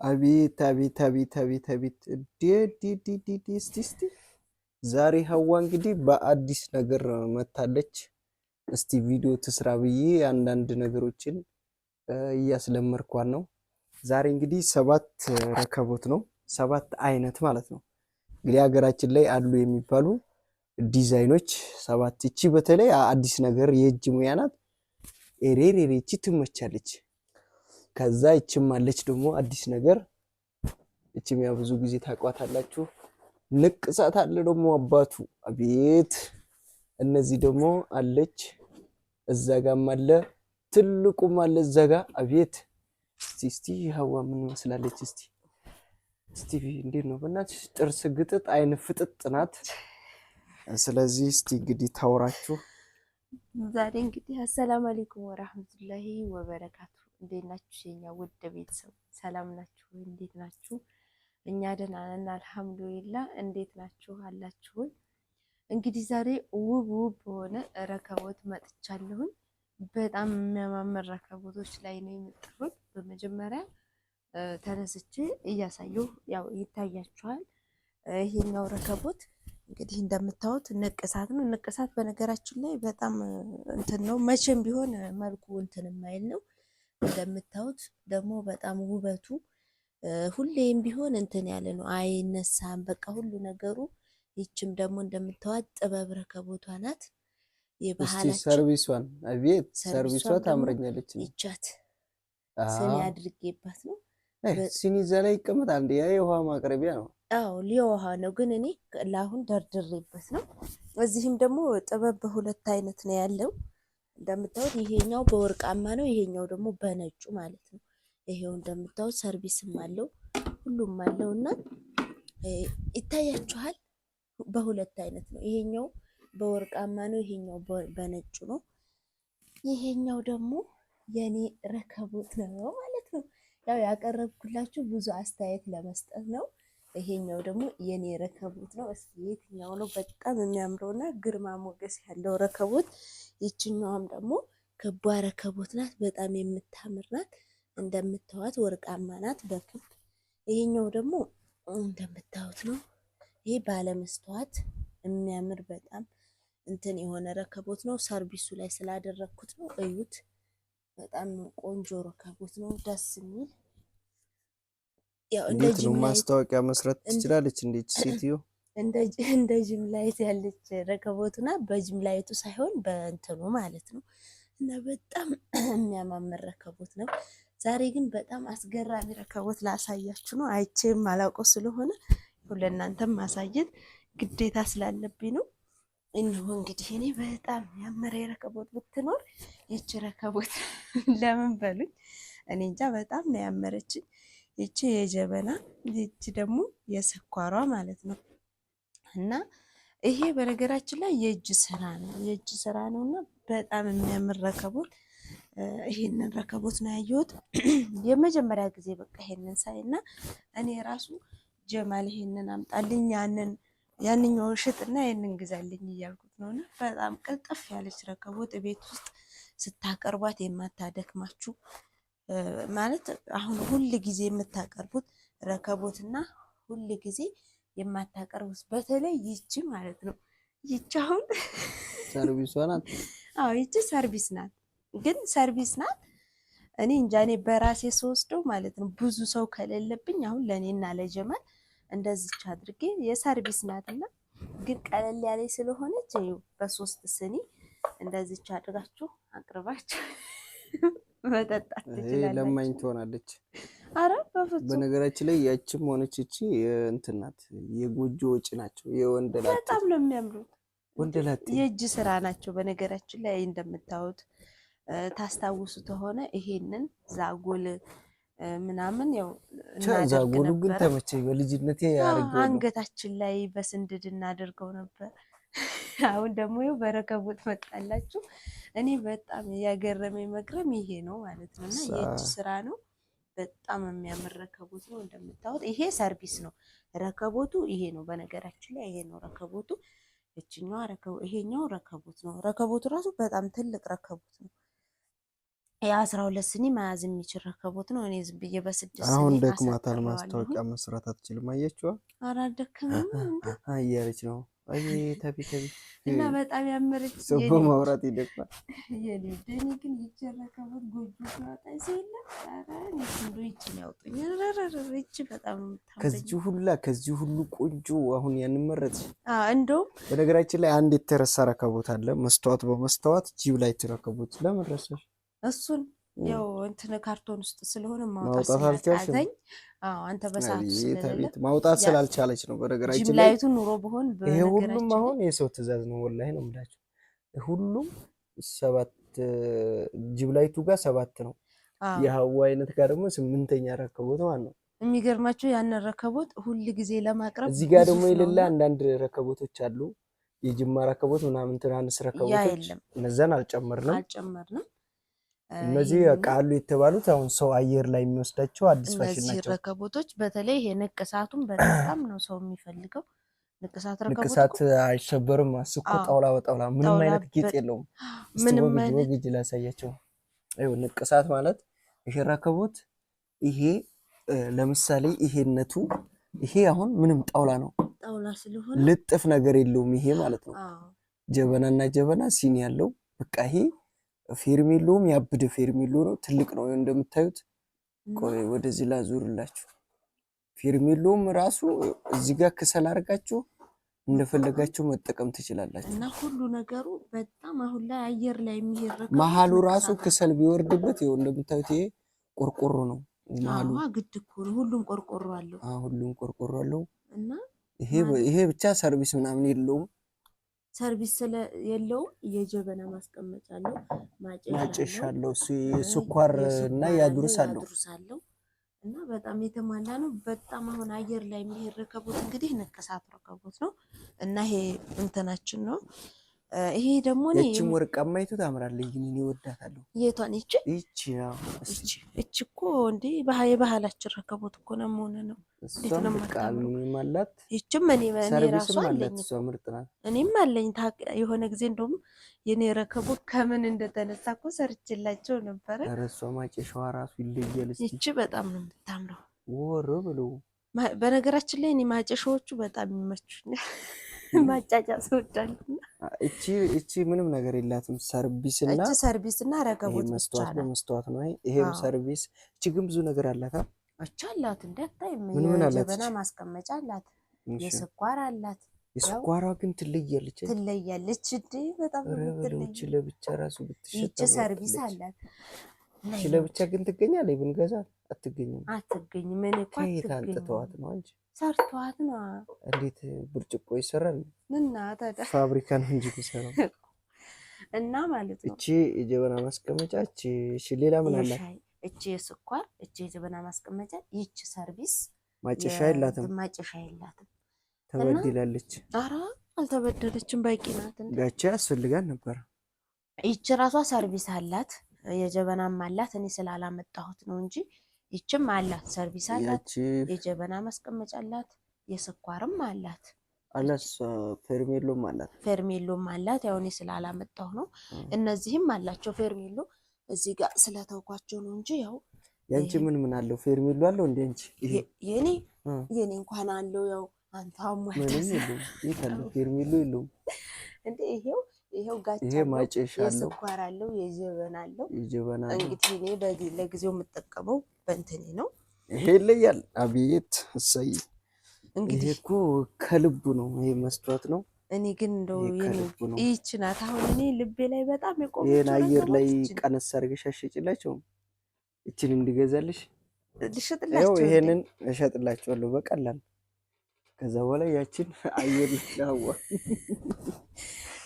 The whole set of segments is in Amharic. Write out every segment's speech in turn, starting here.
አቤት አቤት አቤት አቤት አቤት ዲ እስቲ ዛሬ ሀዋ እንግዲህ በአዲስ ነገር መታለች። እስቲ ቪዲዮ ትስራ ብዬ አንዳንድ ነገሮችን እያስለመርኳን ነው። ዛሬ እንግዲህ 7 ረከቦት ነው፣ 7 አይነት ማለት ነው። እንግዲህ ሀገራችን ላይ አሉ የሚባሉ ዲዛይኖች 7። እቺ በተለይ አዲስ ነገር የእጅ ሙያ ናት። ኤሬሬሬ እቺ ትመቻለች። ከዛ እቺም አለች ደግሞ አዲስ ነገር። እቺም ያው ብዙ ጊዜ ታቋታላችሁ። ንቅሳት አለ ደግሞ አባቱ አቤት። እነዚህ ደግሞ አለች እዛ ጋም አለ፣ ትልቁም አለ እዛ ጋ አቤት። እስቲ ሀዋ ምን መስላለች? እስቲ እንዴት ነው በእናትሽ? ጥርስ ግጥጥ አይን ፍጥጥ ናት። ስለዚህ እስቲ እንግዲህ ታውራችሁ። ዛሬ እንግዲህ አሰላሙ አለይኩም ወራህመቱላሂ ወበረካቱ። እንዴት ናችሁ የኛ ውድ ቤተሰብ? ሰላም ናችሁ? እንዴት ናችሁ? እኛ ደህና ነን አልሐምዱሊላህ። እንዴት ናችሁ አላችሁ? እንግዲህ ዛሬ ውብ በሆነ ረከቦት መጥቻለሁኝ። በጣም የሚያማምር ረከቦቶች ላይ ነው የመጣሁት። በመጀመሪያ ተነስቼ እያሳየሁ ያው ይታያችኋል። ይሄኛው ረከቦት እንግዲህ እንደምታዩት ንቅሳት ነው። ንቅሳት በነገራችን ላይ በጣም እንትን ነው፣ መቼም ቢሆን መልኩ እንትን የማይል ነው። እንደምታዩት ደግሞ በጣም ውበቱ ሁሌም ቢሆን እንትን ያለ ነው፣ አይነሳም። በቃ ሁሉ ነገሩ። ይችም ደግሞ እንደምታዩት ጥበብ ረከቦቷ ናት። የባህላችን ሰርቪሷን አቤት፣ ሰርቪሷ ታምረኛለች። ይቻት ስኒ አድርጌባት ነው። ሲኒ ዘላ ይቀመጣል እንዴ? ያ የውሃ ማቅረቢያ ነው። አዎ ሊውሃ ነው፣ ግን እኔ ለአሁን ደርድሬበት ነው። እዚህም ደግሞ ጥበብ በሁለት አይነት ነው ያለው እንደምታዩት። ይሄኛው በወርቃማ ነው፣ ይሄኛው ደግሞ በነጩ ማለት ነው። ይሄው እንደምታዩት ሰርቪስም አለው ሁሉም አለው እና ይታያችኋል። በሁለት አይነት ነው። ይሄኛው በወርቃማ ነው፣ ይሄኛው በነጩ ነው። ይሄኛው ደግሞ የኔ ረከቦት ነው ማለት ነው። ያው ያቀረብኩላችሁ ብዙ አስተያየት ለመስጠት ነው። ይሄኛው ደግሞ የኔ ረከቦት ነው። እስኪ የትኛው ነው በጣም የሚያምረውና ግርማ ሞገስ ያለው ረከቦት? ይችኛዋም ደግሞ ክቧ ረከቦት ናት። በጣም የምታምር ናት። እንደምታዩት ወርቃማ ናት በክብ። ይሄኛው ደግሞ እንደምታዩት ነው። ይሄ ባለመስተዋት የሚያምር በጣም እንትን የሆነ ረከቦት ነው። ሰርቪሱ ላይ ስላደረኩት ነው። እዩት። በጣም ቆንጆ ረከቦት ነው፣ ደስ የሚል። ያው እንዴት ነው ማስታወቂያ መስራት ትችላለች እንዴት ሴትዮ? እንደ ጅምላይት ያለች ረከቦቱና በጅምላይቱ ሳይሆን በእንትኑ ማለት ነው። እና በጣም የሚያማምር ረከቦት ነው። ዛሬ ግን በጣም አስገራሚ ረከቦት ላሳያችሁ ነው። አይቼም አላውቀው ስለሆነ ለእናንተም ማሳየት ግዴታ ስላለብኝ ነው። እነሆ እንግዲህ እኔ በጣም ያመረ ረከቦት ብትኖር ይቺ ረከቦት ለምን በሉኝ፣ እኔ እንጃ በጣም ነው ያመረችኝ። ይቺ የጀበና ይቺ ደግሞ የስኳሯ ማለት ነው። እና ይሄ በነገራችን ላይ የእጅ ስራ ነው፣ የእጅ ስራ ነው እና በጣም የሚያምር ረከቦት። ይሄንን ረከቦት ነው ያየሁት የመጀመሪያ ጊዜ። በቃ ይሄንን ሳይና እኔ ራሱ ጀማል ይሄንን አምጣልኝ ያንኛው ሽጥና ይሄንን ግዛልኝ እያልኩት ነውና በጣም ቅልጥፍ ያለች ረከቦት ቤት ውስጥ ስታቀርቧት የማታደክማችሁ ማለት አሁን ሁል ጊዜ የምታቀርቡት ረከቦትና ሁል ጊዜ የማታቀርቡት በተለይ ይቺ ማለት ነው። ይቺ አሁን ሰርቪሷ ናት። አዎ ይቺ ሰርቪስ ናት፣ ግን ሰርቪስ ናት። እኔ እንጃ እኔ በራሴ ስወስደው ማለት ነው ብዙ ሰው ከሌለብኝ አሁን ለእኔና ለጀማል እንደዚች አድርጌ የሰርቪስ ናትና፣ ግን ቀለል ያለች ስለሆነች ይኸው በ3 ስኒ እንደዚች አድርጋችሁ አቅርባችሁ መጠጣት ትችላላችሁ። ለማኝ ትሆናለች። አረ በፍጹም። በነገራችን ላይ ያችም ሆነች እቺ እንትን ናት፣ የጎጆ ወጪ ናቸው። የወንደላጤ በጣም ነው የሚያምሩት፣ ወንደላጤ የእጅ ስራ ናቸው። በነገራችን ላይ እንደምታዩት ታስታውሱ ተሆነ ይሄንን ዛጎል ምናምን ያው ዛጎሉ ግን ተመቸኝ። በልጅነቴ ያርገው አንገታችን ላይ በስንድድ እናደርገው ነበር። አሁን ደግሞ ይኸው በረከቦት መጣላችሁ። እኔ በጣም ያገረመኝ መግረም ይሄ ነው ማለት ነው። እና የእጅ ስራ ነው፣ በጣም የሚያምር ረከቦት ነው። እንደምታዩት ይሄ ሰርቪስ ነው ረከቦቱ። ይሄ ነው በነገራችን ላይ ይሄ ነው ረከቦቱ። ይሄኛው ረከቦት ነው። ረከቦቱ ራሱ በጣም ትልቅ ረከቦት ነው። የ12 ስኒ መያዝ የሚችል ረከቦት ነው። እኔ ዝም ብዬ በ6 አሁን ስኒ ደክማታል። አሳጥሬዋለሁ። ማስታወቂያ መስራት አትችልም። አየችዋ ኧረ አልደከመኝም እንዴ እያለች ነው። አይ ተቢ ተቢ እና በጣም ያመረች ሰው በማውራት ይደክማል። የኔ እኔ ግን ይቺ ረከቦት ጎጆ ሲያወጣኝ ሲለ ኧረ እንዶ ይቺን ያውጡኝ። ይቺ በጣም ከዚህ ሁሉ ቆንጆ አሁን ያንን መረጥሽ። እንደውም በነገራችን ላይ አንድ የተረሳ ረከቦት አለ። መስተዋት በመስተዋት ጂብ ላይ ረከቦት ለምን ረሳሽ? እሱን ያው እንትን ካርቶን ውስጥ ስለሆነ ማውጣት አልቻልሽም። አንተ በሰዓቱ ስለሌለ ማውጣት ስላልቻለች ነው። በነገራችን ላይ ጅምላይቱ ኑሮ በሆን ይሄ ሁሉም አሁን የሰው ትዕዛዝ ነው። ወላሂ ነው የምላችሁ። ሁሉም 7 ጅምላይቱ ጋር 7 ነው። የሀዋ አይነት ጋር ደግሞ 8ኛ ረከቦት ማለት ነው። የሚገርማችሁ ያን ረከቦት ሁል ጊዜ ለማቅረብ እዚህ ጋር ደግሞ የሌላ አንዳንድ ረከቦቶች አሉ። የጅማ ረከቦት ምናምን ትናንስ ረከቦቶች እነዛን አልጨመርንም። እነዚህ ቃሉ የተባሉት አሁን ሰው አየር ላይ የሚወስዳቸው አዲስ ፋሽን ናቸው። እነዚህ ረከቦቶች በተለይ ይሄ ንቅሳቱን በጣም ነው ሰው የሚፈልገው። ንቅሳት አይሸበርም። አስኮ ጣውላ ምንም አይነት ጌጥ የለውም። ምንም አይነት ወግጅ ላሳያቸው። አይው ንቅሳት ማለት ይሄ ረከቦት ይሄ ለምሳሌ ይሄነቱ ይሄ አሁን ምንም ጣውላ ነው። ጣውላ ስለሆነ ልጥፍ ነገር የለውም። ይሄ ማለት ነው ጀበናና ጀበና ሲኒ ያለው በቃ ይሄ ፌርሜሎም ያብደ ፌርሜሎ ነው። ትልቅ ነው እንደምታዩት። ቆይ ወደዚህ ላዙርላችሁ። ፌርሜሎም ራሱ እዚህ ጋር ከሰል አድርጋችሁ እንደፈለጋችሁ መጠቀም ትችላላችሁ። እና ሁሉ ነገሩ በጣም አሁን ላይ አየር ላይ የሚሄድ መሀሉ ራሱ ከሰል ቢወርድበት ይኸው እንደምታዩት ይሄ ቆርቆሮ ነው። መሀሉ ግድ እኮ ነው። ሁሉም ቆርቆሮ አለው። ሁሉም ቆርቆሮ አለው። እና ይሄ ብቻ ሰርቪስ ምናምን የለውም። ሰርቪስ የለውም። የጀበና ማስቀመጫ አለው። ማጨሻ አለው። ስኳር እና ያድሩስ አለው። እና በጣም የተሟላ ነው። በጣም አሁን አየር ላይ የሚሄድ ረከቦት እንግዲህ ንቅሳት ረከቦት ነው። እና ይሄ እንትናችን ነው። ይሄ ደግሞ እቺም ወርቃማ ይቱ ታምራለች። ግን እኔ ወዳታለሁ። የቷን? እቺ እኮ እንዴ የባህላችን ረከቦት እኮ ነው መሆነ ነው። እሷም ቃል ማለት ይችም እኔ ራሱ አለኝ። እሷ ምርጥ ናት። እኔም አለኝ። የሆነ ጊዜ እንደውም የኔ ረከቦት ከምን እንደተነሳ እኮ ሰርችላቸው ነበረ። ኧረ እሷ ማጨሻዋ ራሱ ይለያል። ይቺ በጣም ነው የምታምረው። ወሮ ብሎ በነገራችን ላይ እኔ ማጨሻዎቹ በጣም ይመቹኛል። ማጫጫ ሰውዳልና እቺ ምንም ነገር የላትም። ሰርቪስና ረከቦት መስተዋት ነው። ይሄም ሰርቪስ። እቺ ግን ብዙ ነገር አላት። አቻላት እንዳታይ ምን የጀበና ማስቀመጫ አላት። የስኳር አላት። የስኳሯ ግን ትለያለች እንዴ በጣም ትለያለች። ለብቻ ራሱ ብትሸጥ ይቺ ሰርቪስ አላት። እቺ ለብቻ ግን ትገኛለች። ብንገዛ አትገኝም። ምን እኮ አንጥተዋት ነው እንጂ ሰርቷት ነው። እንዴት ብርጭቆ ይሰራል? እና ታዲያ ፋብሪካ ነው እንጂ የሚሰራው። እና ማለት ነው እቺ የጀበና ማስቀመጫ። እቺ ሌላ ምን አላት? እቺ የስኳር፣ እቺ የጀበና ማስቀመጫ፣ ይቺ ሰርቪስ። ማጨሻ የላትም። ተበድላለች። ኧረ አልተበደለችም። በቂ ናት። ጋቻ ያስፈልጋል ነበር። ይቺ ራሷ ሰርቪስ አላት። የጀበናም አላት። እኔ ስላላመጣሁት ነው እንጂ ይችም አላት። ሰርቪስ አላት። የጀበና ማስቀመጫ አላት። የስኳርም አላት። ፌርሜሎም አላት። ያው እኔ ስላላመጣሁ ነው። እነዚህም አላቸው ፌርሜሎ። እዚህ ጋር ስለተውኳቸው ነው እንጂ ያው ያንቺ ምን አለው? ፌርሜሎ አለው እንዴ? አንቺ የኔ እንኳን አለው። ያው አንተ ምንም የለም። ፌርሜሎ የለውም እንዴ? ይሄው ጋቻ ይሄ ማጨሻ አለው። የስኳር አለው። የጀበና አለው። እንግዲህ እኔ ለጊዜው የምጠቀመው በእንትኔ ነው። ይሄ ይለያል። አቤት እሰይ! እንግዲህ እኮ ከልቡ ነው። ይሄ መስተዋት ነው። እኔ ግን እንደው ይህች ናት አሁን እኔ ልቤ ላይ በጣም የቆመች። ይሄን አየር ላይ ቀነስ አድርገሽ አሸጭላቸው። እቺን እንዲገዛልሽ ልሽጥላቸው። ይሄንን እሸጥላቸዋለሁ በቀላል። ከዛ በኋላ ያቺን አየር ላይ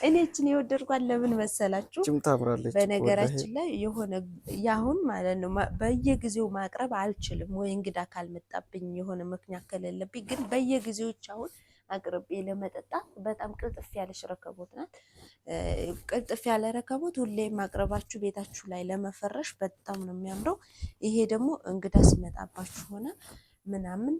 እኔ እቺን የወደድኳት ለምን መሰላችሁ? ታምራለች። በነገራችን ላይ የሆነ ያሁን ማለት ነው በየጊዜው ማቅረብ አልችልም ወይ እንግዳ ካልመጣብኝ የሆነ ምክንያት ከሌለብኝ፣ ግን በየጊዜዎች አሁን አቅርቤ ለመጠጣት በጣም ቅልጥፍ ያለች ረከቦት ናት። ቅልጥፍ ያለ ረከቦት ሁሌ ማቅረባችሁ ቤታችሁ ላይ ለመፈረሽ በጣም ነው የሚያምረው። ይሄ ደግሞ እንግዳ ሲመጣባችሁ ሆነ ምናምን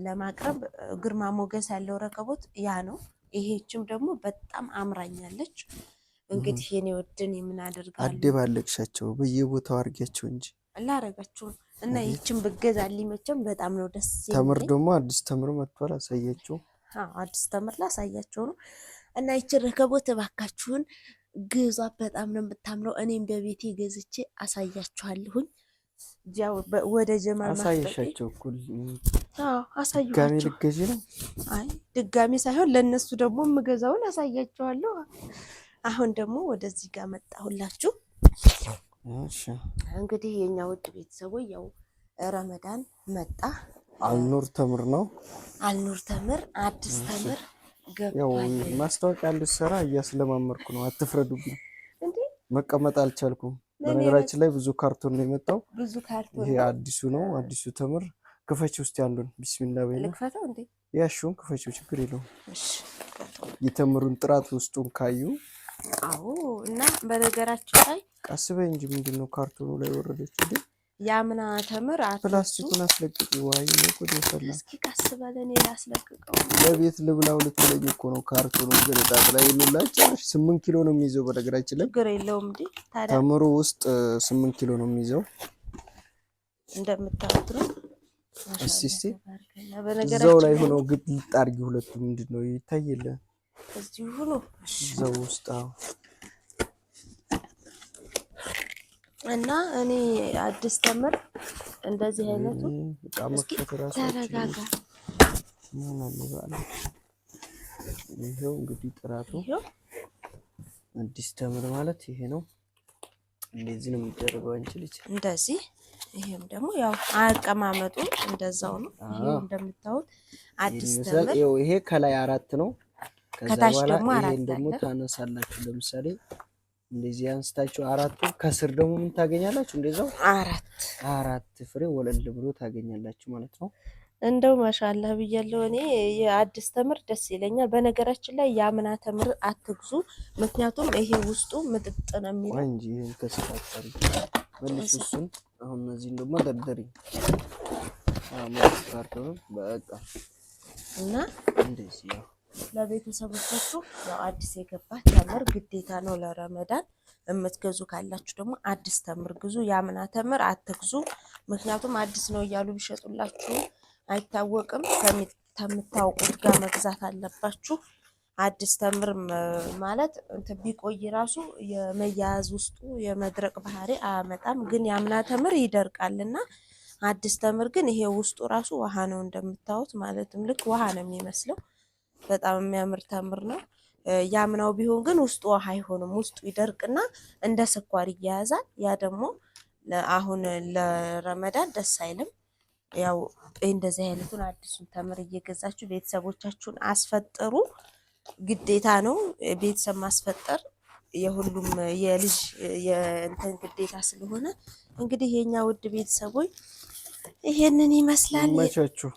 ለማቅረብ ግርማ ሞገስ ያለው ረከቦት ያ ነው። ይሄችም ደግሞ በጣም አምራኛለች። እንግዲህ የኔ ወድን የምን አደርጋለሁ አደባለቅሻቸው በየቦታው አድርጊያቸው እንጂ አላረጋችሁም። እና ይችን ብገዛልኝ መቼም በጣም ነው ደስ የሚለኝ። ተምር ደግሞ አዲስ ተምር መጥቷል። አሳያቸው። አዲስ ተምር ላሳያቸው ነው። እና ይችን ረከቦት እባካችሁን ግዟት። በጣም ነው የምታምረው። እኔም በቤቴ ገዝቼ አሳያችኋለሁኝ። ወደ ጀማል አሳያሻቸው እኩል አሳያቸው። ድጋሜ ልገዢ ነው? አይ ድጋሜ ሳይሆን ለእነሱ ደግሞ የምገዛውን አሳያቸዋለሁ። አሁን ደግሞ ወደዚህ ጋር መጣሁላችሁ። እንግዲህ የኛ ውድ ቤተሰቦች ያው ረመዳን መጣ። አልኑር ተምር ነው። አልኑር ተምር አዲስ ተምር ያው ገባል። ማስታወቂያ እንድትሰራ እያስለማመርኩ ነው። አትፍረዱብኝ። መቀመጥ አልቻልኩም። በነገራችን ላይ ብዙ ካርቶን ነው የመጣው። ብዙ ካርቶን ይሄ አዲሱ ነው። አዲሱ ተምር ክፈች ውስጥ ያሉን ቢስሚላህ በይና ልክፈተው እንዴ? ያሹን ክፈችው፣ ችግር የለውም። እሺ የተምሩን ጥራት ውስጡን ካዩ። አዎ። እና በነገራችን ላይ ቀስ በይ እንጂ ምንድነው ካርቶኑ ላይ ወረደች እንዴ? ያምና ተምር ፕላስቲኩን አስለቅቂ። ዋይ ነው ቆዴ ፈላ። እስኪ ቀስ በለን ላስለቅቀው። ለቤት ልብላው ልትለኝ እኮ ነው። ካርቶኑ ገነጣጥ ላይ ይሉላችሁ 8 ኪሎ ነው የሚይዘው። በነገራችን ላይ ችግር የለውም እንዴ ታዲያ ተምሩ ውስጥ 8 ኪሎ ነው የሚይዘው እንደምታዩት ነው። እስቲ እዛው ላይ ሆኖ ግልጥ አድርጊ። ሁለቱ ምንድነው ይታየለ እዚሁ ሆኖ እዛው ውስጥ እና እኔ አዲስ ተምር እንደዚህ አይነቱ እስኪ ተረጋጋ። ይሄው እንግዲህ ጥራቱ አዲስ ተምር ማለት ይሄ ነው። እንደዚህ ነው የሚደረገው። አንቺ ልጅ እንደዚህ ይሄም ደግሞ ያው አቀማመጡ እንደዛው ነው። ይሄው እንደምታዩት አዲስ ተምር ይሄ ከላይ 4 ነው። ከታች ደግሞ 4 ይሄን ደግሞ ታነሳላችሁ። ለምሳሌ እንደዚህ አንስታችሁ 4 ከስር ደግሞ ምን ታገኛላችሁ? እንደዛው 4 ፍሬ ወለል ብሎ ታገኛላችሁ ማለት ነው። እንደው ማሻአላህ ብያለሁ። እኔ የአዲስ ተምር ደስ ይለኛል። በነገራችን ላይ ያምና ተምር አትግዙ። ምክንያቱም ይሄ ውስጡ ምጥጥ ነው የሚለው እንጂ ይሄን ከስፋታሪ መልስ እሱን አሁን እነዚህ ደግሞ ደርደሪ ካርቶን በቃ እና እንደዚህ ያው ለቤተሰቦቻችሁ ያው አዲስ የገባ ተምር ግዴታ ነው ለረመዳን። የምትገዙ ካላችሁ ደግሞ አዲስ ተምር ግዙ። ያምና ተምር አትግዙ። ምክንያቱም አዲስ ነው እያሉ ቢሸጡላችሁ አይታወቅም። ከምታውቁት ጋር መግዛት አለባችሁ። አዲስ ተምር ማለት እንትን ቢቆይ ራሱ የመያያዝ ውስጡ የመድረቅ ባህሪ አያመጣም። ግን ያምና ተምር ይደርቃልና አዲስ ተምር ግን ይሄ ውስጡ ራሱ ውሃ ነው እንደምታዩት፣ ማለትም ልክ ውሃ ነው የሚመስለው። በጣም የሚያምር ተምር ነው። ያምናው ቢሆን ግን ውስጡ ውሃ አይሆንም። ውስጡ ይደርቅና እንደ ስኳር ይያያዛል። ያ ደግሞ አሁን ለረመዳን ደስ አይልም። ያው እንደዚህ አይነቱን አዲሱን ተምር እየገዛችሁ ቤተሰቦቻችሁን አስፈጥሩ። ግዴታ ነው ቤተሰብ ማስፈጠር፣ የሁሉም የልጅ የእንትን ግዴታ ስለሆነ እንግዲህ የኛ ውድ ቤተሰቦች ይሄንን ይመስላል።